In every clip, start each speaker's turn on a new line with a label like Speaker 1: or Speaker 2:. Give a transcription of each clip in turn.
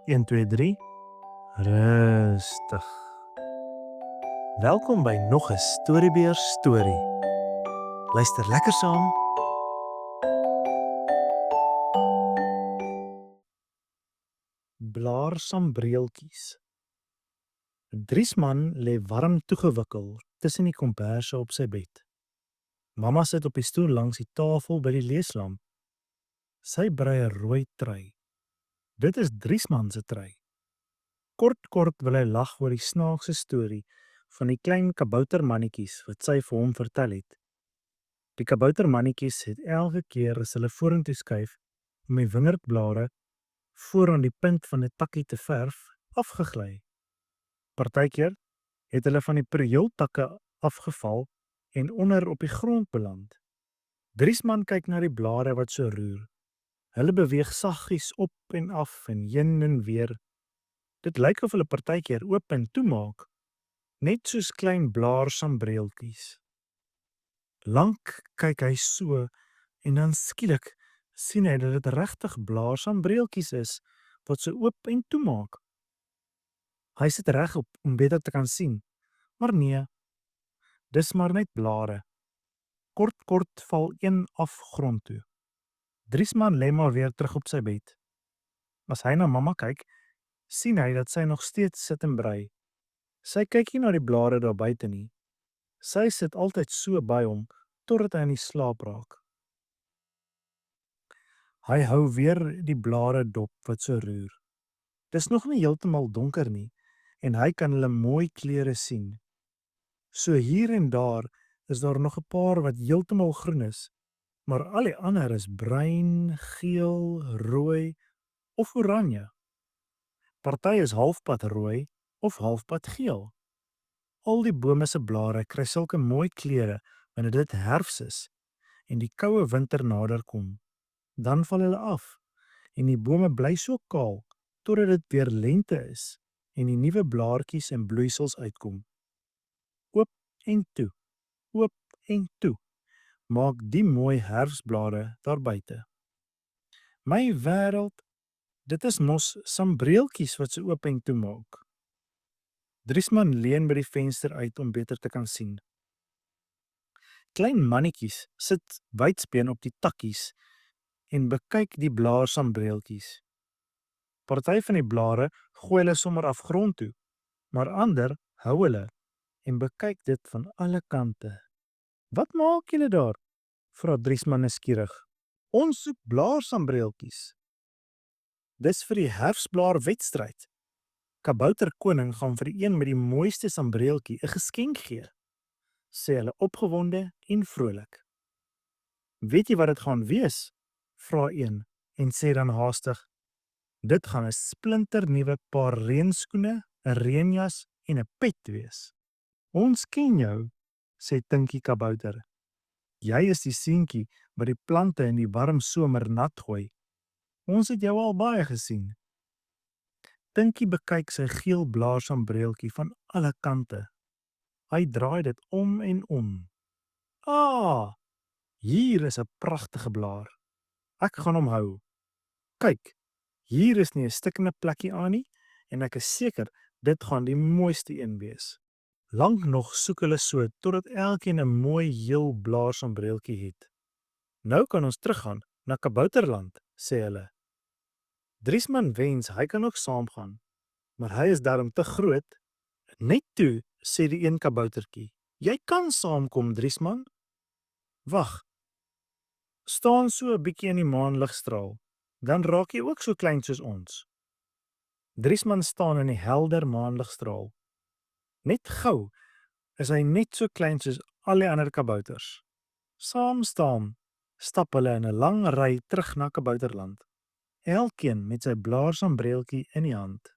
Speaker 1: 1, 2, 3. Rustig. Welkom by nog 'n Storybeer storie. Luister lekker saam. Blaarsambreeltjies. Driesman lê warm toegewikkel tussen die komberse op sy bed. Mamma sit op die stoel langs die tafel by die leeslamp. Sy brei 'n rooi trui. Dit is Driesman se trui. Kort wil hy lag oor die snaakse storie van die klein kaboutermannetjies wat sy vir hom vertel het. Die kaboutermannetjies het elke keer as hulle vorentoe skuif om die wingerdblare voor aan die punt van 'n takkie te verf, afgegly. Partykeer het hulle van die prieultakke afgeval en onder op die grond beland. Driesman kyk na die blare wat so roer. Hulle beweeg saggies op en af en heen en weer. Dit lyk of hulle partykeer oop en toemaak, net soos klein blaarsambreeltjies. Lank kyk hy so en dan skielik sien hy dat dit regtig blaarsambreeltjies is wat so oop en toemaak. Hy sit regop om beter te kan sien, maar nee, dis maar net blare. Kort val een af grond toe. Driesman lê maar weer terug op sy bed. As hy na mamma kyk, sien hy dat sy nog steeds sit en brei. Sy kyk nie na die blare daar buite nie. Sy sit altyd so by hom totdat hy in die slaap raak. Hy hou weer die blare dop wat so roer. Dis nog nie heeltemal donker nie en hy kan hulle mooi kleure sien. So hier en daar is daar nog 'n paar wat heeltemal groen is, maar al die ander is bruin, geel, rooi of oranje. Party is halfpad rooi of halfpad geel. Al die bome se blare kry sulke mooi kleure wanneer dit herfs is en die koue winter nader kom. Dan val hulle af en die bome bly so kaal totdat dit weer lente is en die nuwe blaartjies en bloeisels uitkom. Oop en toe, oop en toe, maak die mooi herfsblare daar buite. My wêreld, dit is mos sambreeltjies wat so oop en toe maak. Driesman leun by die venster uit om beter te kan sien. Klein mannetjies sit wydsbeen op die takkies en bekyk die blaarsambreeltjies. Party van die blare gooi hulle sommer af grond toe, maar ander hou hulle en bekyk dit van alle kante. Wat maak julle daar? Vra Driesman nuuskierig. Ons soek blaarsambreeltjies. Dis vir die herfsblaarwedstryd. Kabouterkoning gaan vir die een met die mooiste sambreeltjie 'n geskenk gee, sê hulle opgewonde en vrolik. Weet jy wat dit gaan wees? Vra een en sê dan haastig, dit gaan 'n splinternuwe paar reënskoene, 'n reënjas en 'n pet wees. Ons ken jou, sê Tinkie Kabouter. Jy is die seentjie wat die plante in die warm somer nat gooi. Ons het jou al baie gesien. Tinkie bekyk sy geel blaarsambreeltjie van alle kante. Hy draai dit om en om. Hier is 'n pragtige blaar. Ek gaan hom hou. Kyk, hier is nie 'n stikkende plekkie aan nie en ek is seker dit gaan die mooiste een wees. Lank nog soek hulle so totdat elkeen 'n mooi heel blaarsambreeltjie het. Nou kan ons teruggaan na Kabouterland, sê hulle. Driesman wens hy kan ook saamgaan, maar hy is daarom te groot. Net toe, sê die een kaboutertjie. Jy kan saamkom, Driesman. Wag. Staan so 'n bietjie in die maanligstraal, dan raak jy ook so klein soos ons. Driesman staan in die helder maanligstraal. Net gou is hy net so klein soos al die ander kabouters. Saam staan, stap hulle in 'n lang ry terug na Kabouterland. Elkeen met sy blaarsambreeltjie in die hand.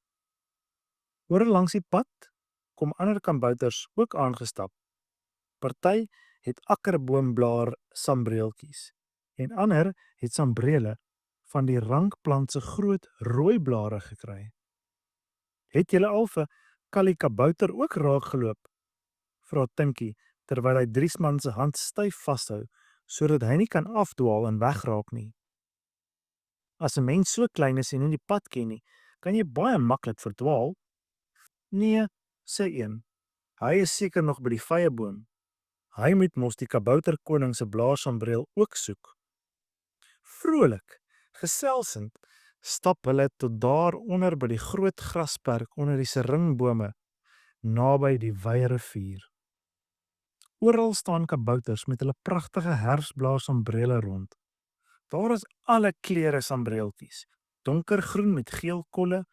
Speaker 1: Oor langs die pad kom ander kabouters ook aangestap. Party het akkerboomblaar sambreeltjies en ander het sambrele van die rankplant se groot rooi blare gekry. Het julle al vir Callie Kabouter ook raak geloop? Vra Tinkie terwyl hy Driesman se hand styf vashou sodat hy nie kan afdwaal en wegraak nie. As 'n mens so klein is en nie die pad ken nie, kan jy baie maklik verdwaal. Nee, sê een, hy is seker nog by die vyeboom. Hy moet mos die kabouterkoning se blaarsombreel ook soek. Vrolik, geselsend, stap hulle tot daar onder by die groot grasperk onder die seringbome, naby die wye rivier. Oral staan kabouters met hulle pragtige herfsblaarsombrele rond. Daar is alle kleure sambreeltjies, donkergroen met geel kolle,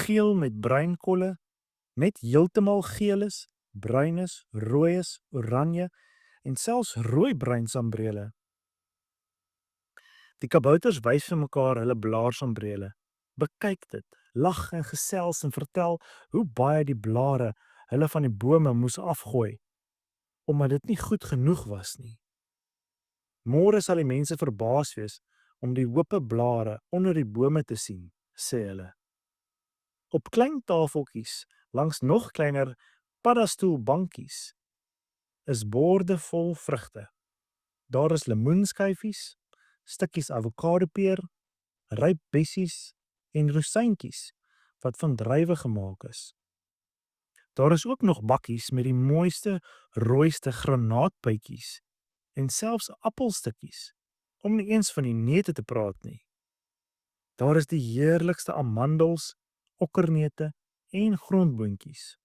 Speaker 1: geel met bruin kolle, net heeltemal geel is, bruin is, rooi is, oranje en selfs rooi-bruin sambrele. Die kabouters wys vir mekaar hulle blaarsombrele. Bekyk dit, lag en gesels en vertel hoe baie die blare hulle van die bome moes afgooi, omdat dit nie goed genoeg was nie. Môre sal die mense verbaas wees om die hoope blare onder die bome te sien, sê hulle. Op klein tafeltjies, langs nog kleiner paddastoelbankies, is borde vol vrugte. Daar is lemoenskyfies, stukkies avokadopeer, ryp bessies en rosientjies wat van druiwe gemaak is. Daar is ook nog bakkies met die mooiste, rooiste granaatpytjies en selfs appelstukkies, om nie eens van die neute te praat nie. Daar is die heerlikste amandels, okkerneute en grondboontjies.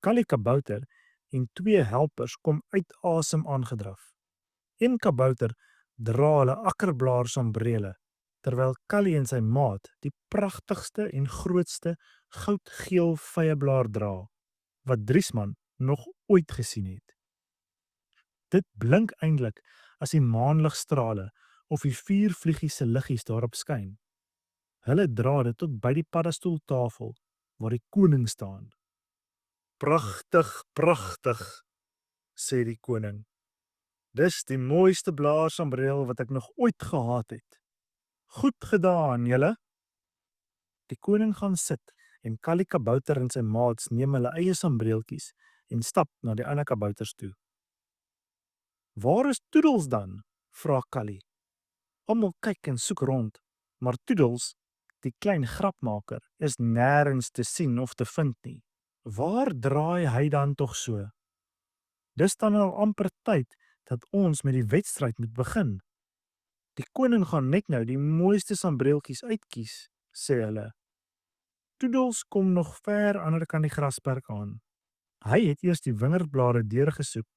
Speaker 1: Callie kabouter en 2 helpers kom uit asem aangedraf. Een kabouter dra hulle akkerblaarsambrele, terwyl Callie en sy maat die pragtigste en grootste goudgeel vyeblaar dra, wat Driesman nog ooit gesien het. Dit blink eintlik as die maanligstrale of die 4 vliegies se liggies daarop skyn. Hulle dra dit tot by die paddastoeltafel waar die koning staan. Pragtig, pragtig, sê die koning. Dis die mooiste blaarsambreel wat ek nog ooit gehad het. Goed gedaan, julle. Die koning gaan sit en Callie kabouter en sy maats neem hulle eie sambreeltjies en stap na die ander kabouters toe. Waar is Toedels dan? Vra Callie. Almal kyk en soek rond, maar Toedels, die klein grapmaker, is nêrens te sien of te vind nie. Waar draai hy dan tog so? Dis dan al amper tyd dat ons met die wedstryd moet begin. Die koning gaan net nou die mooiste sambreeltjies uitkies, sê hulle. Toedels kom nog ver ander kant die grasperk aan. Hy het eers die wingerdblare deurgesoek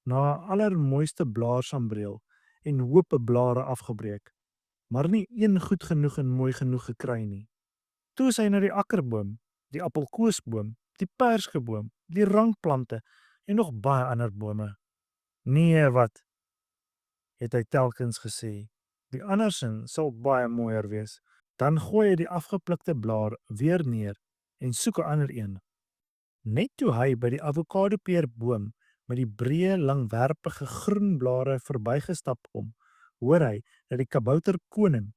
Speaker 1: na 'n allermooiste blaarsambreel en hoope blare afgebreek, maar nie een goed genoeg en mooi genoeg gekry nie. Toe is hy na die akkerboom, die appelkoesboom, die perskeboom, die rankplante en nog baie ander bome. Nee, wat? Het hy telkens gesê. Die andersin sal baie mooier wees. Dan gooi hy die afgeplukte blaar weer neer en soek 'n ander een. Net toe hy by die avokadopeerboom met die breë, langwerpige groen blare verbygestap kom, hoor hy dat die kabouterkoning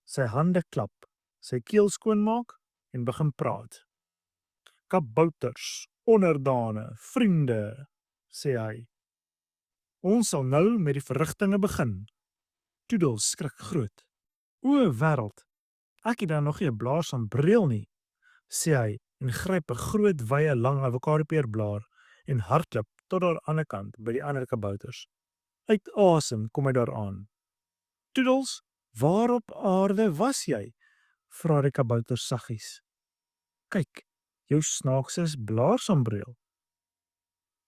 Speaker 1: sy hande klap, sy keel skoonmaak en begin praat. Kabouters, onderdane, vriende, sê hy. Ons sal nou met die verrigtinge begin. Toedels skrik groot. O, wêreld, ek het dan nog nie 'n blaarsambreel nie, sê hy en gryp 'n groot wye lang avokadopeerblaar en hardloop tot aan die ander kant by die ander kabouters. Uit asem kom hy daaraan. Toedels, waar op aarde was jy? Vra die kabouter saggies. Kyk, jou snaakse is blaarsambreel.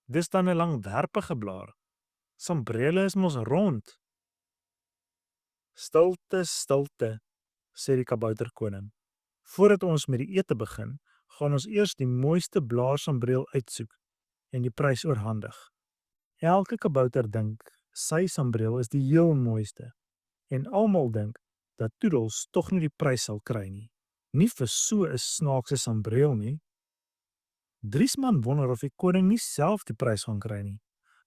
Speaker 1: Dis dan 'n langwerpige blaar. Sambrele is mos rond. Stilte, stilte, sê die kabouterkoning. Voordat ons met die ete begin, gaan ons eers die mooiste blaarsambreel uitsoek en die prys oorhandig. Elke kabouter dink sy sambreel is die heel mooiste en almal dink dat Toedels tog nie die prys sal kry nie. Nie vir so 'n snaakse sambreel nie. Driesman wonder of die koning nie self die prys gaan kry nie,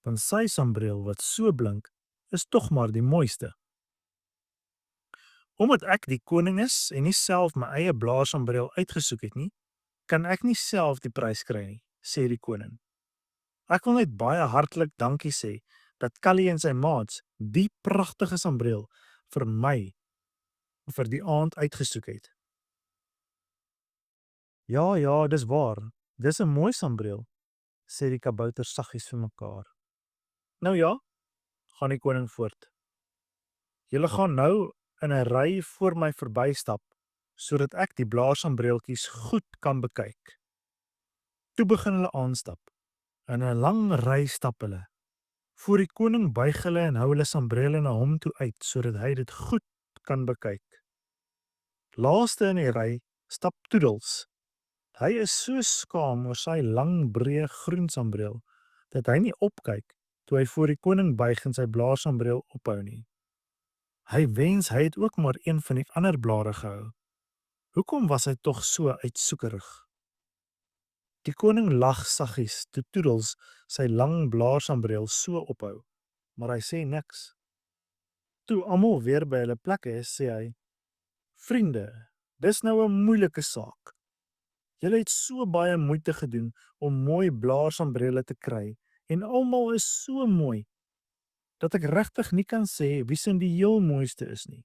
Speaker 1: want sy sambreel wat so blink, is tog maar die mooiste. Omdat ek die koning is en nie self my eie blaarsambreel uitgesoek het nie, kan ek nie self die prys kry nie, sê die koning. Ek wil net baie hartlik dankie sê dat Callie en sy maats die pragtige sambreel vir my vir die aand uitgesoek het. Ja, ja, dis waar. Dis 'n mooi sambreel, sê die kabouters saggies vir mekaar. Nou ja, gaan die koning voort. Julle gaan nou in 'n ry voor my verbystap, sodat ek die blaarsambreltjies goed kan bekyk. Toe begin hulle aanstap. In 'n lang ry stap hulle. Voor die koning buig hulle en hou hulle sambrele na hom toe uit sodat hy dit goed kan bekyk. Laaste in die ry stap Toedels. Hy is so skaam oor sy lang breë groen sambreel dat hy nie opkyk toe hy voor die koning buig en sy blaarsambreel ophou nie. Hy wens hy het ook maar een van die ander blare gehou. Hoekom was hy tog so uitsoekerig? Die koning lag saggies toe Toedels sy lang blaarsambreel so ophou, maar hy sê niks. Toe almal weer by hulle plekke is, sê hy: "Vriende, dis nou 'n moeilike saak. Julle het so baie moeite gedoen om mooi blaarsambrele te kry en almal is so mooi dat ek regtig nie kan sê wie se die heel mooiste is nie.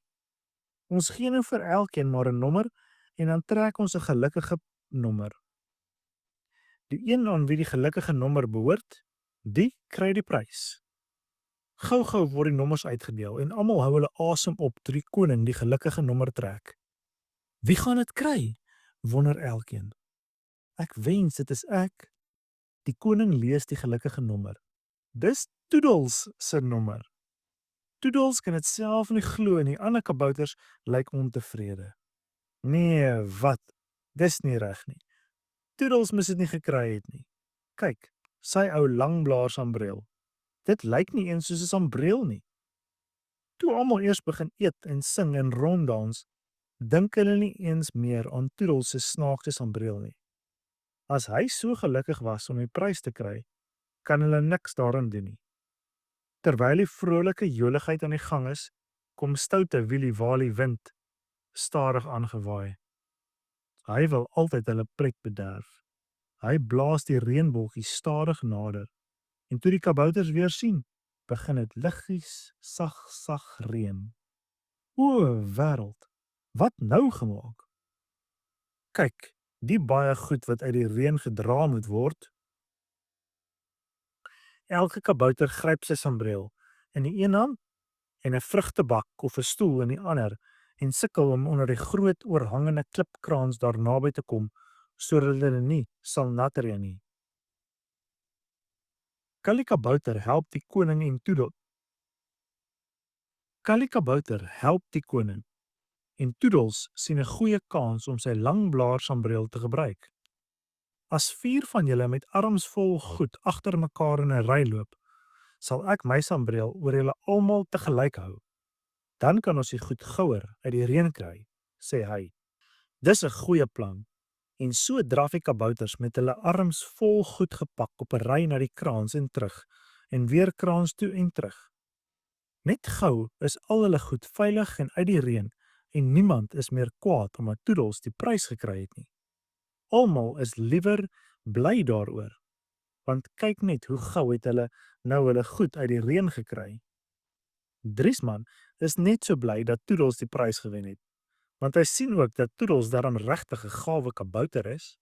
Speaker 1: Ons gee nou vir elkeen maar 'n nommer en dan trek ons 'n gelukkige nommer. Die een aan wie die gelukkige nommer behoort, die kry die prys." Gou-gou word die nommers uitgedeel en almal hou hulle asem op toe die koning die gelukkige nommer trek. Wie gaan dit kry? Wonder elkeen. Ek wens dit is ek. Die koning lees die gelukkige nommer. Dis Toedels se nommer. Toedels kan dit self nie glo en die ander kabouters lyk ontevrede. Nee, wat? Dis nie reg nie. Toedels moes dit nie gekry het nie. Kyk, sy ou langblaarsambreel. Dit lyk nie eens soos 'n sambreel nie. Toe almal eers begin eet en sing en ronddans, dink hulle nie eens meer aan Toedels se snaakse sambreel nie. As hy so gelukkig was om die prys te kry, kan hulle niks daaraan doen nie. Terwyl die vrolike joligheid aan die gang is, kom stoute Willie Walie Wind stadig aangewaai. Hy wil altyd hulle pret bederf. Hy blaas die reënbolletjies stadig nader. En toe die kabouters weer sien, begin dit liggies, sag reën. O, wêreld, wat nou gemaak? Kyk, die baie goed wat uit die reën gedra moet word. Elke kabouter gryp sy sambreel in die een hand en 'n vrugtebak of 'n stoel in die ander en sukkel om onder die groot oorhangende klipkraans daar naby te kom sodat hulle nie sal nat reën nie. Kallie Kabouter help die koning en Toedel. Kallie Kabouter help die koning en Toedels sien 'n goeie kans om sy lang blaarsambreel te gebruik. As 4 van julle met arms vol goed agter mekaar in 'n ry loop, sal ek my sambreel oor julle almal te gelyk hou. Dan kan ons die goed gouer uit die reën kry, sê hy. Dis 'n goeie plan. En so draf die kabouters met hulle arms vol goed gepak op 'n ry na die kraans en terug en weer kraans toe en terug. Net gou is al hulle goed veilig en uit die reën en niemand is meer kwaad omdat Toedels die prys gekry het nie. Almal is liewer bly daaroor, want kyk net hoe gou het hulle nou hulle goed uit die reën gekry. Driesman is net so bly dat Toedels die prys gewen het, want hy sien ook dat Toedels daarom regtig 'n gawe kabouter is.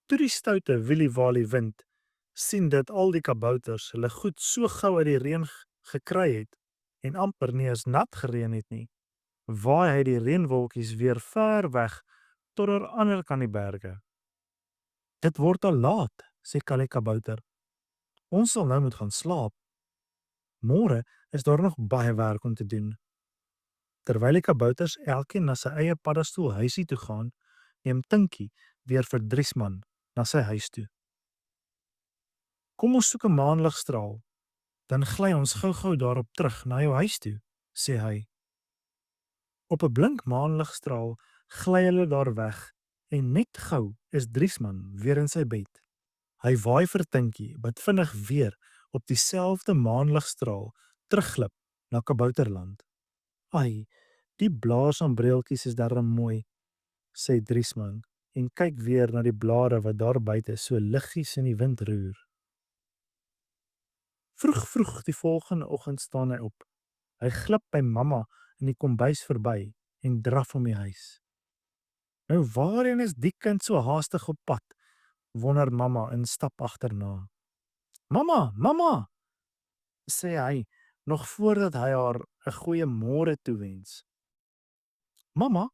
Speaker 1: Toe die stoute Willie Walie Wind sien dat al die kabouters hulle goed so gou uit die reën gekry het en amper nie eens nat gereën het nie, waai hy die reënwolkies weer ver weg tot aan die ander kant die berge. Dit word al laat, sê Kallie Kabouter. Ons sal nou moet gaan slaap. Môre is daar nog baie werk om te doen. Terwyl die kabouters elkeen na sy eie paddastoel huisie toe gaan, neem Tinkie weer vir Driesman na sy huis toe. Kom ons soek 'n maanligstraal, dan gly ons gou-gou daarop terug na jou huis toe, sê hy. Op 'n blink maanligstraal gly hulle daar weg en net gou is Driesman weer in sy bed. Hy waai vir Tinkie wat vinnig weer op dieselfde maanligstraal terugglip na Kabouterland. Ai, die blaarsambreltjies is darem mooi, sê Driesman en kyk weer na die blare wat daar buite so liggies in die wind roer. Vroeg die volgende oggend staan hy op. Hy glip by mamma in die kombuis verby en draf om die huis. Nou waarheen is die kind so haastig op pad? Wonder mamma en stap agterna. Mamma, mamma, sê hy, nog voordat hy haar 'n goeie môre toewens. Mamma,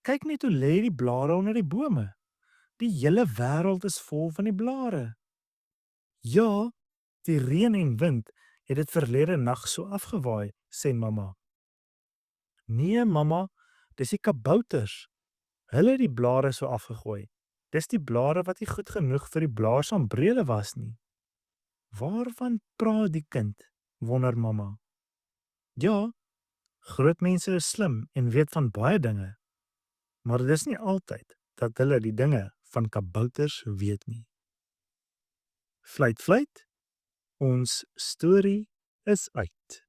Speaker 1: kyk net hoe lê die blare onder die bome. Die hele wêreld is vol van die blare. Ja, die reën en wind het dit verlede nag so afgewaai, sê mamma. Nee, mamma, dis die kabouters. Hulle het die blare so afgegooi. Dis die blare wat nie goed genoeg vir die blaarsombrele was nie. Waarvan praat die kind? Wonder mamma. Ja, groot mense is slim en weet van baie dinge, maar dis nie altyd dat hulle die dinge van kabouters weet nie. Fluit, fluit. Ons storie is uit.